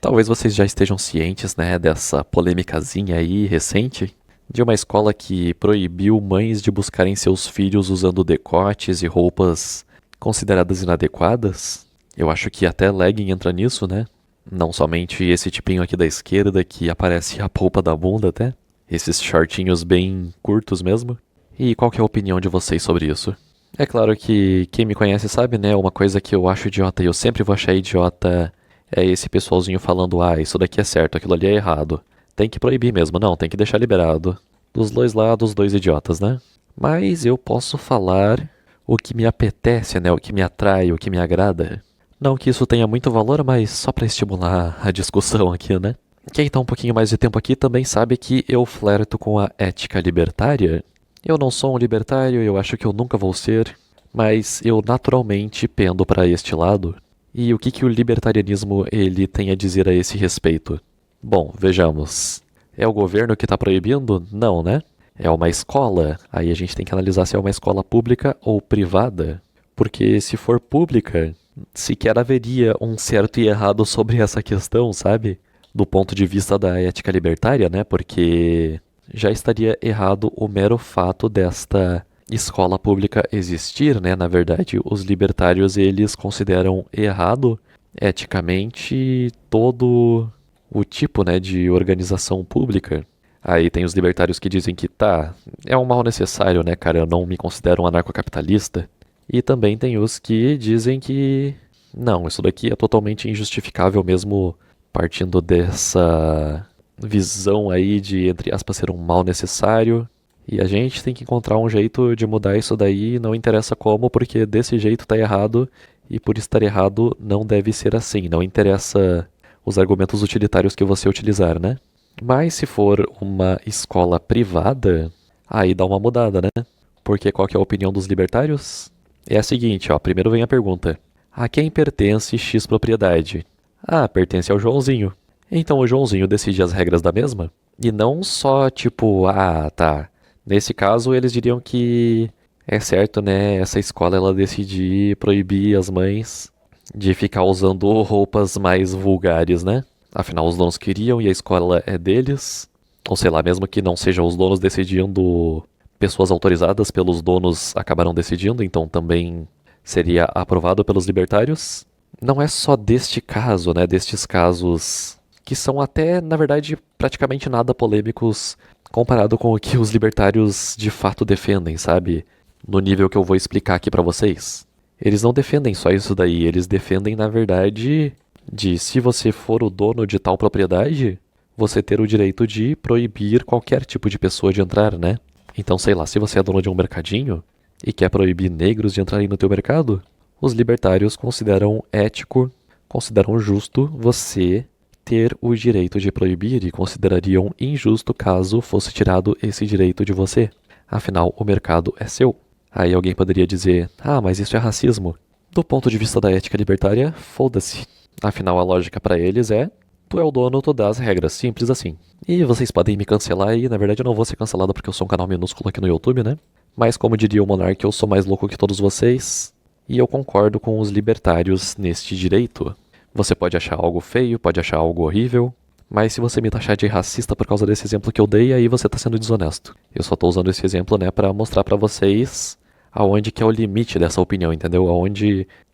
Talvez vocês já estejam cientes, né, dessa polêmicazinha aí recente de uma escola que proibiu mães de buscarem seus filhos usando decotes e roupas consideradas inadequadas. Eu acho que até legging entra nisso, né? Não somente esse tipinho aqui da esquerda que aparece a polpa da bunda até. Esses shortinhos bem curtos mesmo. E qual que é a opinião de vocês sobre isso? É claro que quem me conhece sabe, né? Uma coisa que eu acho idiota e eu sempre vou achar idiota é esse pessoalzinho falando, ah, isso daqui é certo, aquilo ali é errado. Tem que proibir mesmo, não, tem que deixar liberado. Dos dois lados, dois idiotas, né? Mas eu posso falar o que me apetece, né? O que me atrai, o que me agrada. Não que isso tenha muito valor, mas só pra estimular a discussão aqui, né? Quem tá um pouquinho mais de tempo aqui também sabe que eu flerto com a ética libertária. Eu não sou um libertário, eu acho que eu nunca vou ser, mas eu naturalmente pendo para este lado. E o que o libertarianismo ele tem a dizer a esse respeito? Bom, vejamos. É o governo que está proibindo? Não, né? É uma escola. Aí a gente tem que analisar se é uma escola pública ou privada. Porque se for pública, sequer haveria um certo e errado sobre essa questão, sabe? Do ponto de vista da ética libertária, né? Porque já estaria errado o mero fato desta escola pública existir, né? Na verdade, os libertários eles consideram errado eticamente todo o tipo, né, de organização pública. Aí tem os libertários que dizem que tá, é um mal necessário, né, cara, eu não me considero um anarcocapitalista. E também tem os que dizem que não, isso daqui é totalmente injustificável mesmo partindo dessa visão aí de, entre aspas, ser um mal necessário. E a gente tem que encontrar um jeito de mudar isso daí, não interessa como, porque desse jeito tá errado, e por estar errado não deve ser assim, não interessa os argumentos utilitários que você utilizar, né? Mas se for uma escola privada, aí dá uma mudada, né? Porque qual que é a opinião dos libertários? É a seguinte, ó, primeiro vem a pergunta. A quem pertence X propriedade? Ah, pertence ao Joãozinho. Então o Joãozinho decide as regras da mesma? E não só tipo, ah, tá. Nesse caso eles diriam que é certo, né, essa escola ela decidir proibir as mães de ficar usando roupas mais vulgares, né? Afinal, os donos queriam e a escola é deles. Ou sei lá, mesmo que não sejam os donos decidindo, pessoas autorizadas pelos donos acabaram decidindo, então também seria aprovado pelos libertários. Não é só deste caso, né? Destes casos que são até, na verdade, praticamente nada polêmicos comparado com o que os libertários de fato defendem, sabe? No nível que eu vou explicar aqui pra vocês. Eles não defendem só isso daí, eles defendem, na verdade, de se você for o dono de tal propriedade, você ter o direito de proibir qualquer tipo de pessoa de entrar, né? Então, sei lá, se você é dono de um mercadinho e quer proibir negros de entrarem no teu mercado, os libertários consideram ético, consideram justo você ter o direito de proibir e considerariam injusto caso fosse tirado esse direito de você. Afinal, o mercado é seu. Aí alguém poderia dizer, ah, mas isso é racismo. Do ponto de vista da ética libertária, foda-se. Afinal, a lógica para eles é, tu é o dono, tu dá as regras, simples assim. E vocês podem me cancelar e, na verdade, eu não vou ser cancelado porque eu sou um canal minúsculo aqui no YouTube, né? Mas como diria o Monark, eu sou mais louco que todos vocês. E eu concordo com os libertários neste direito. Você pode achar algo feio, pode achar algo horrível, mas se você me taxar de racista por causa desse exemplo que eu dei, aí você tá sendo desonesto. Eu só tô usando esse exemplo, né, pra mostrar pra vocês aonde que é o limite dessa opinião, entendeu?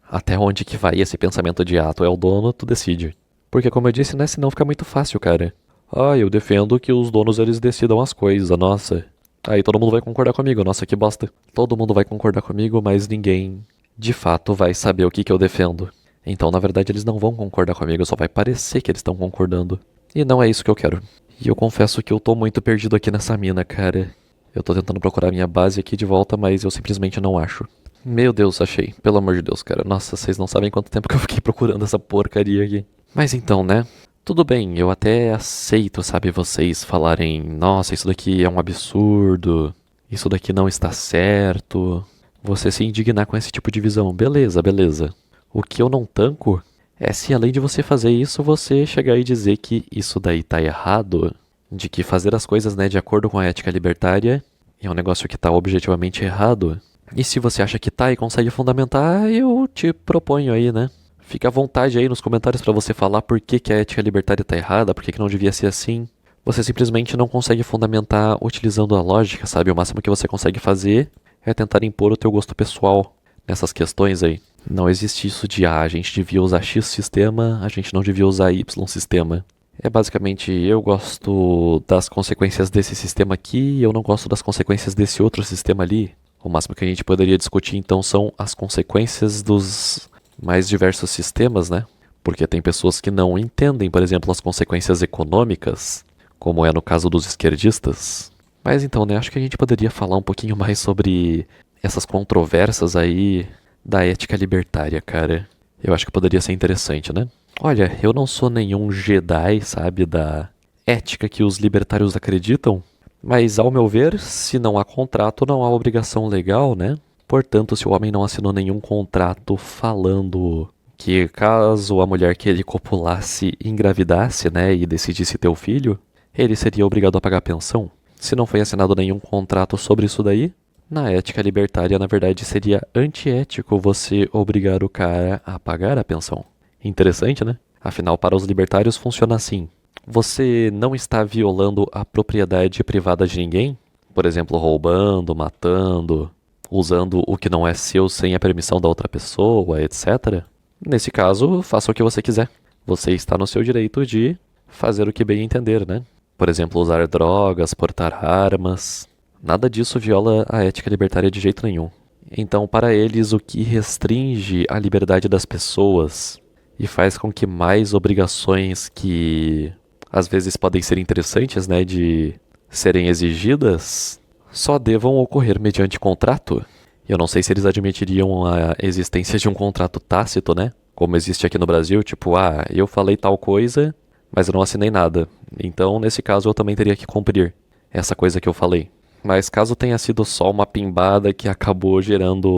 Até onde que vai esse pensamento de, ah, tu é o dono, tu decide. Porque como eu disse, né, senão fica muito fácil, cara. Ah, eu defendo que os donos eles decidam as coisas, nossa. Aí todo mundo vai concordar comigo, nossa, que bosta. Todo mundo vai concordar comigo, mas ninguém, de fato, vai saber o que eu defendo. Então, na verdade, eles não vão concordar comigo, só vai parecer que eles estão concordando. E não é isso que eu quero. E eu confesso que eu tô muito perdido aqui nessa mina, cara. Eu tô tentando procurar minha base aqui de volta, mas eu simplesmente não acho. Meu Deus, achei. Pelo amor de Deus, cara. Nossa, vocês não sabem quanto tempo que eu fiquei procurando essa porcaria aqui. Mas então, né? Tudo bem, eu até aceito, sabe, vocês falarem, nossa, isso daqui é um absurdo, isso daqui não está certo. Você se indignar com esse tipo de visão, beleza, beleza. O que eu não tanco é se além de você fazer isso, você chegar e dizer que isso daí tá errado, de que fazer as coisas, né, de acordo com a ética libertária é um negócio que tá objetivamente errado. E se você acha que tá e consegue fundamentar, eu te proponho aí, né? Fica à vontade aí nos comentários pra você falar por que que a ética libertária tá errada, por que que não devia ser assim. Você simplesmente não consegue fundamentar utilizando a lógica, sabe? O máximo que você consegue fazer é tentar impor o teu gosto pessoal nessas questões aí. Não existe isso de, a gente devia usar X sistema, a gente não devia usar Y sistema. É basicamente, eu gosto das consequências desse sistema aqui e eu não gosto das consequências desse outro sistema ali. O máximo que a gente poderia discutir então são as consequências dos mais diversos sistemas, né? Porque tem pessoas que não entendem, por exemplo, as consequências econômicas, como é no caso dos esquerdistas. Mas então, né, acho que a gente poderia falar um pouquinho mais sobre essas controvérsias aí da ética libertária, cara. Eu acho que poderia ser interessante, né? Olha, eu não sou nenhum Jedi, sabe, da ética que os libertários acreditam, mas ao meu ver, se não há contrato, não há obrigação legal, né? Portanto, se o homem não assinou nenhum contrato falando que caso a mulher que ele copulasse engravidasse, né, e decidisse ter o filho, ele seria obrigado a pagar pensão. Se não foi assinado nenhum contrato sobre isso daí, na ética libertária, na verdade, seria antiético você obrigar o cara a pagar a pensão. Interessante, né? Afinal, para os libertários funciona assim. Você não está violando a propriedade privada de ninguém, por exemplo, roubando, matando, usando o que não é seu sem a permissão da outra pessoa, etc. Nesse caso, faça o que você quiser. Você está no seu direito de fazer o que bem entender, né? Por exemplo, usar drogas, portar armas. Nada disso viola a ética libertária de jeito nenhum. Então, para eles, o que restringe a liberdade das pessoas e faz com que mais obrigações que às vezes podem ser interessantes, né, de serem exigidas, só devam ocorrer mediante contrato. Eu não sei se eles admitiriam a existência de um contrato tácito, né? Como existe aqui no Brasil, tipo, eu falei tal coisa, mas eu não assinei nada. Então, nesse caso, eu também teria que cumprir essa coisa que eu falei. Mas caso tenha sido só uma pimbada que acabou gerando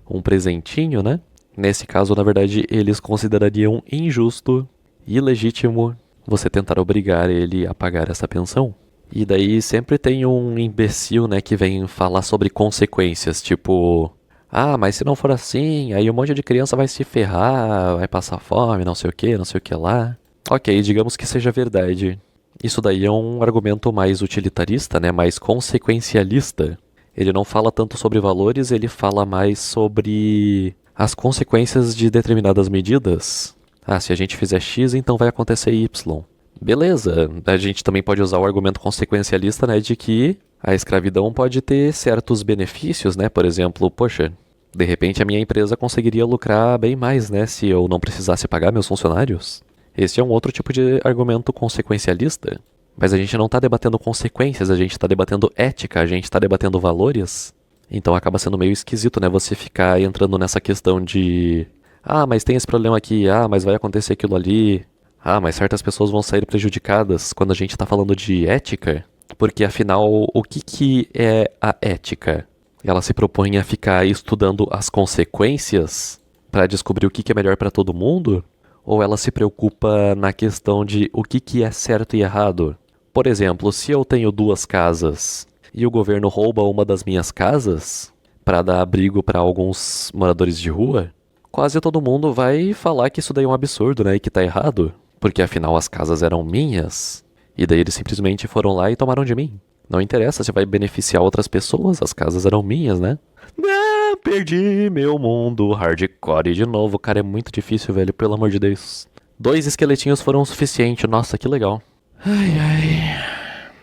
um presentinho, né? Nesse caso, na verdade, eles considerariam injusto e ilegítimo você tentar obrigar ele a pagar essa pensão. E daí sempre tem um imbecil, né, que vem falar sobre consequências, tipo, mas se não for assim, aí um monte de criança vai se ferrar, vai passar fome, não sei o que lá. Ok, digamos que seja verdade. Isso daí é um argumento mais utilitarista, né, mais consequencialista. Ele não fala tanto sobre valores, ele fala mais sobre as consequências de determinadas medidas. Se a gente fizer X, então vai acontecer Y. Beleza, a gente também pode usar o argumento consequencialista, né, de que a escravidão pode ter certos benefícios, né, por exemplo, poxa, de repente a minha empresa conseguiria lucrar bem mais, né, se eu não precisasse pagar meus funcionários. Esse é um outro tipo de argumento consequencialista. Mas a gente não está debatendo consequências, a gente está debatendo ética, a gente está debatendo valores. Então acaba sendo meio esquisito, né, você ficar entrando nessa questão de mas tem esse problema aqui, mas vai acontecer aquilo ali. Mas certas pessoas vão sair prejudicadas quando a gente está falando de ética. Porque afinal, o que é a ética? Ela se propõe a ficar estudando as consequências para descobrir o que é melhor para todo mundo? Ou ela se preocupa na questão de o que é certo e errado? Por exemplo, se eu tenho 2 casas e o governo rouba uma das minhas casas para dar abrigo para alguns moradores de rua, quase todo mundo vai falar que isso daí é um absurdo, né, e que tá errado, porque afinal as casas eram minhas, e daí eles simplesmente foram lá e tomaram de mim. Não interessa se vai beneficiar outras pessoas, as casas eram minhas, né? Perdi meu mundo, hardcore de novo, cara, é muito difícil, velho, pelo amor de Deus. 2 esqueletinhos foram o suficiente, nossa, que legal.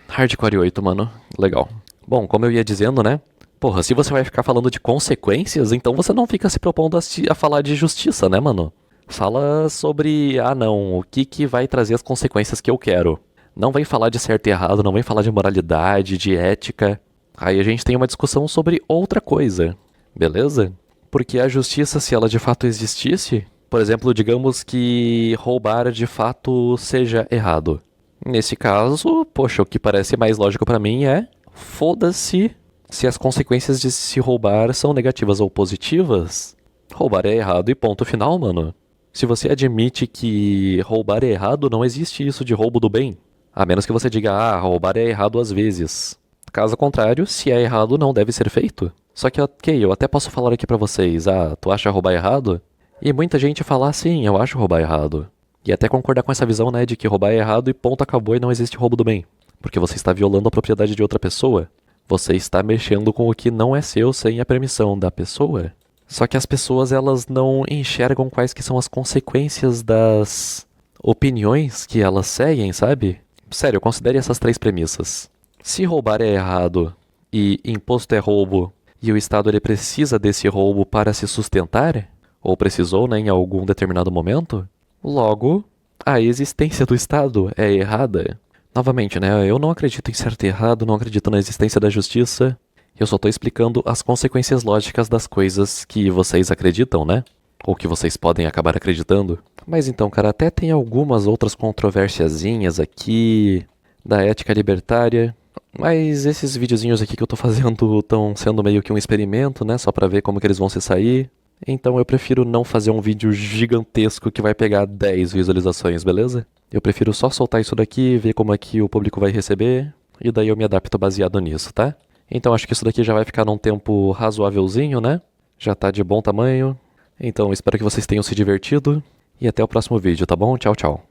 Hardcore 8, mano, legal. Bom, como eu ia dizendo, né? Porra, se você vai ficar falando de consequências, então você não fica se propondo a falar de justiça, né, mano? Fala sobre, não, o que vai trazer as consequências que eu quero. Não vem falar de certo e errado, não vem falar de moralidade, de ética. Aí a gente tem uma discussão sobre outra coisa, beleza? Porque a justiça, se ela de fato existisse, por exemplo, digamos que roubar de fato seja errado. Nesse caso, poxa, o que parece mais lógico pra mim é, foda-se se as consequências de se roubar são negativas ou positivas. Roubar é errado e ponto final, mano. Se você admite que roubar é errado, não existe isso de roubo do bem. A menos que você diga, roubar é errado às vezes. Caso contrário, se é errado, não deve ser feito. Só que, ok, eu até posso falar aqui pra vocês, tu acha roubar errado? E muita gente fala assim, eu acho roubar errado. E até concordar com essa visão, né, de que roubar é errado e ponto, acabou e não existe roubo do bem. Porque você está violando a propriedade de outra pessoa. Você está mexendo com o que não é seu sem a permissão da pessoa. Só que as pessoas, elas não enxergam quais que são as consequências das opiniões que elas seguem, sabe? Sério, considere essas três premissas. Se roubar é errado e imposto é roubo e o Estado ele precisa desse roubo para se sustentar, ou precisou, né, em algum determinado momento, logo, a existência do Estado é errada. Novamente, né, eu não acredito em certo e errado, não acredito na existência da justiça, eu só tô explicando as consequências lógicas das coisas que vocês acreditam, né? Ou que vocês podem acabar acreditando. Mas então, cara, até tem algumas outras controversiazinhas aqui da ética libertária. Mas esses videozinhos aqui que eu tô fazendo estão sendo meio que um experimento, né? Só pra ver como que eles vão se sair. Então eu prefiro não fazer um vídeo gigantesco que vai pegar 10 visualizações, beleza? Eu prefiro só soltar isso daqui, ver como é que o público vai receber. E daí eu me adapto baseado nisso, tá? Então acho que isso daqui já vai ficar num tempo razoávelzinho, né? Já tá de bom tamanho. Então espero que vocês tenham se divertido. E até o próximo vídeo, tá bom? Tchau, tchau.